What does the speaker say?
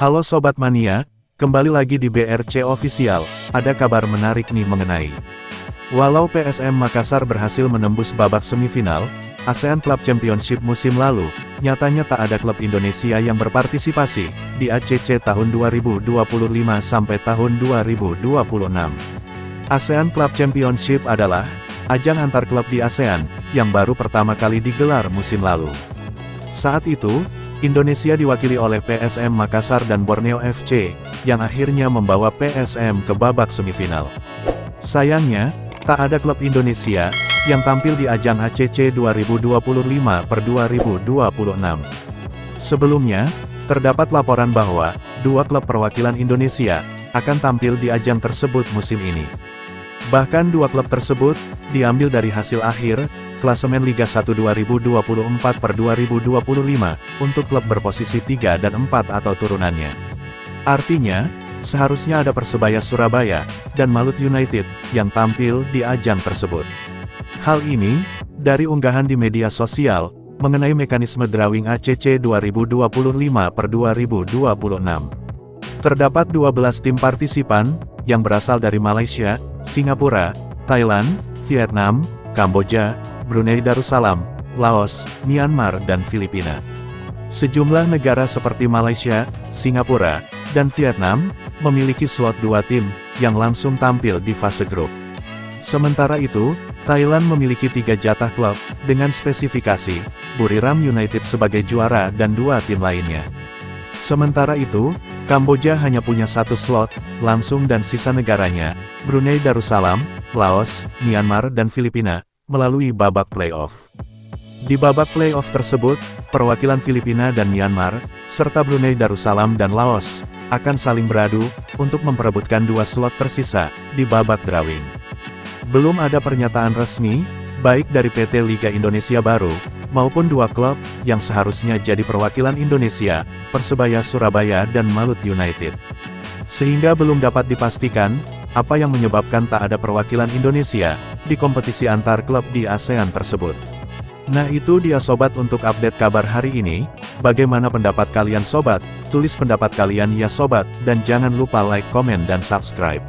Halo Sobat Mania, kembali lagi di BRC Official, ada kabar menarik nih mengenai. Walau PSM Makassar berhasil menembus babak semifinal, ASEAN Club Championship musim lalu, nyatanya tak ada klub Indonesia yang berpartisipasi di ACC tahun 2025 sampai tahun 2026. ASEAN Club Championship adalah ajang antar klub di ASEAN yang baru pertama kali digelar musim lalu. Saat itu, Indonesia diwakili oleh PSM Makassar dan Borneo FC, yang akhirnya membawa PSM ke babak semifinal. Sayangnya, tak ada klub Indonesia yang tampil di ajang ACC 2025 per 2026. Sebelumnya, terdapat laporan bahwa dua klub perwakilan Indonesia akan tampil di ajang tersebut musim ini. Bahkan dua klub tersebut diambil dari hasil akhir klasemen Liga 1 2024 per 2025 untuk klub berposisi 3 dan 4 atau turunannya. Artinya, seharusnya ada Persebaya Surabaya dan Malut United yang tampil di ajang tersebut. Hal ini dari unggahan di media sosial mengenai mekanisme drawing ACC 2025 per 2026. Terdapat 12 tim partisipan yang berasal dari Malaysia, Singapura, Thailand, Vietnam, Kamboja, Brunei Darussalam, Laos, Myanmar dan Filipina. Sejumlah negara seperti Malaysia, Singapura, dan Vietnam memiliki slot 2 tim yang langsung tampil di fase grup. Sementara itu, Thailand memiliki 3 jatah klub dengan spesifikasi Buriram United sebagai juara dan 2 tim lainnya. Sementara itu, Kamboja hanya punya 1 slot langsung dan sisa negaranya, Brunei Darussalam, Laos, Myanmar dan Filipina, melalui babak playoff. Di babak playoff tersebut, perwakilan Filipina dan Myanmar, serta Brunei Darussalam dan Laos, akan saling beradu untuk memperebutkan 2 slot tersisa di babak drawing. Belum ada pernyataan resmi, baik dari PT Liga Indonesia Baru, maupun 2 klub yang seharusnya jadi perwakilan Indonesia, Persebaya Surabaya dan Malut United. Sehingga belum dapat dipastikan, apa yang menyebabkan tak ada perwakilan Indonesia di kompetisi antar klub di ASEAN tersebut. Nah itu dia sobat untuk update kabar hari ini. Bagaimana pendapat kalian sobat? Tulis pendapat kalian ya sobat, dan jangan lupa like, komen dan subscribe.